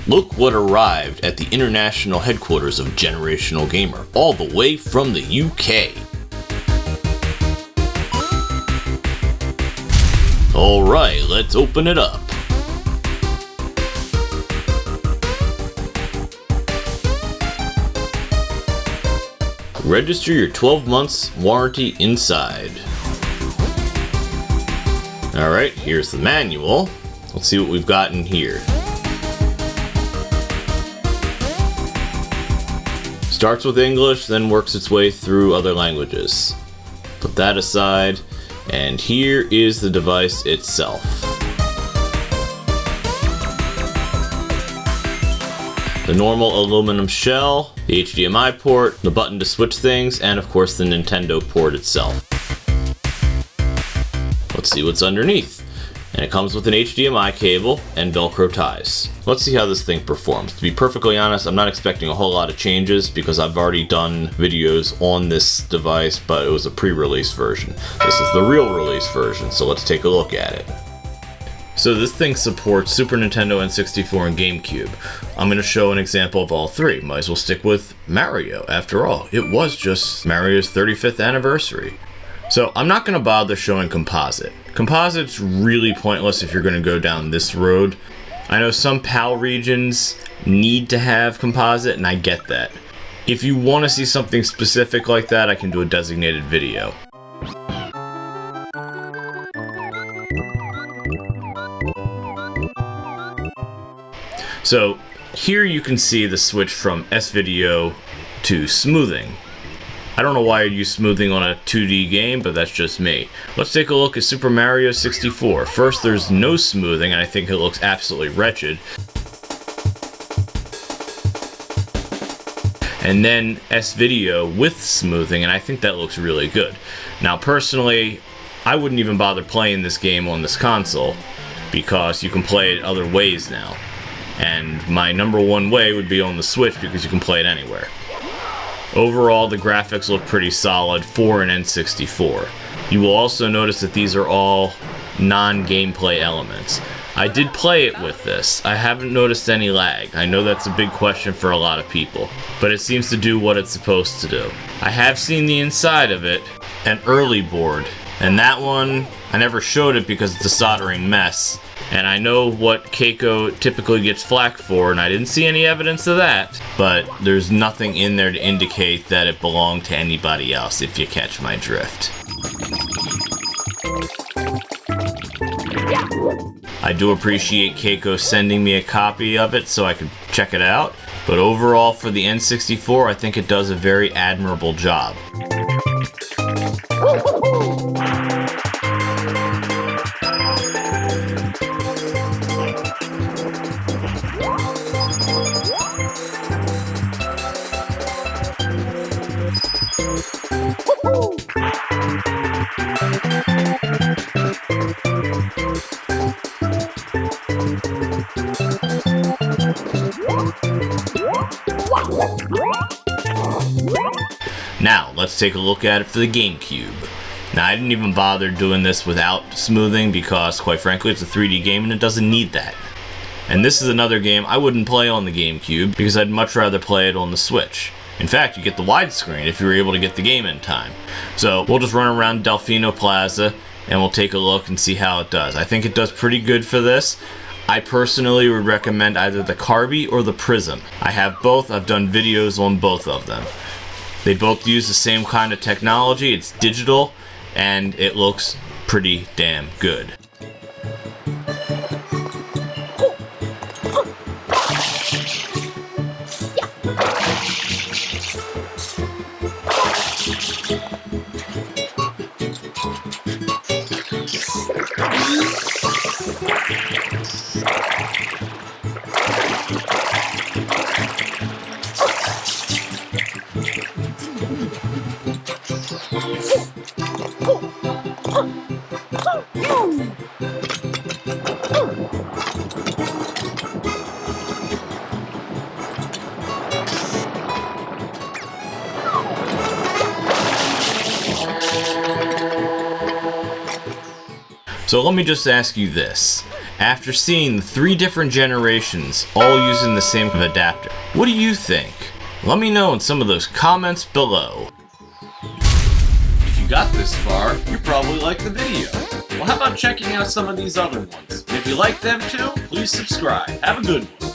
Look what arrived at the international headquarters of Generational Gamer, all the way from the UK. Alright, let's open it up. Register your 12 months warranty inside. Alright, here's the manual. Let's see what we've got in here. Starts with English, then works its way through other languages. Put that aside, and here is the device itself. The normal aluminum shell, the HDMI port, the button to switch things, and of course the Nintendo port itself. Let's see what's underneath. And it comes with an HDMI cable and Velcro ties. Let's see how this thing performs. To be perfectly honest, I'm not expecting a whole lot of changes because I've already done videos on this device, but it was a pre-release version. This is the real release version, so let's take a look at it. So this thing supports Super Nintendo, N64, and GameCube. I'm going to show an example of all three. Might as well stick with Mario. After all, it was just Mario's 35th anniversary. So I'm not going to bother showing composite. Composite's really pointless if you're going to go down this road. I know some PAL regions need to have composite, and I get that. If you want to see something specific like that, I can do a designated video. So here you can see the switch from S-Video to smoothing. I don't know why I'd use smoothing on a 2D game, but that's just me. Let's take a look at Super Mario 64. First, there's no smoothing, and I think it looks absolutely wretched. And then S-Video with smoothing, and I think that looks really good. Now, personally, I wouldn't even bother playing this game on this console, because you can play it other ways now. And my number one way would be on the Switch, because you can play it anywhere. Overall, the graphics look pretty solid for an N64. You will also notice that these are all non-gameplay elements. I did play it with this. I haven't noticed any lag. I know that's a big question for a lot of people, but it seems to do what it's supposed to do. I have seen the inside of it, an early board, and that one, I never showed it because it's a soldering mess. And I know what Kaico typically gets flack for, and I didn't see any evidence of that, but there's nothing in there to indicate that it belonged to anybody else, if you catch my drift. I do appreciate Kaico sending me a copy of it so I could check it out, but overall for the N64, I think it does a very admirable job. Now, let's take a look at it for the GameCube. Now, I didn't even bother doing this without smoothing because, quite frankly, it's a 3D game and it doesn't need that. And this is another game I wouldn't play on the GameCube because I'd much rather play it on the Switch. In fact, you get the widescreen if you're able to get the game in time. So, we'll just run around Delfino Plaza and we'll take a look and see how it does. I think it does pretty good for this. I personally would recommend either the Carby or the Prism. I have both. I've done videos on both of them. They both use the same kind of technology. It's digital, and it looks pretty damn good. So let me just ask you this. after seeing the 3 different generations all using the same adapter. What do you think? Let me know in some of those comments below. If you got this far, you probably liked the video. Well, how about checking out some of these other ones? And if you like them too, please subscribe. Have a good one.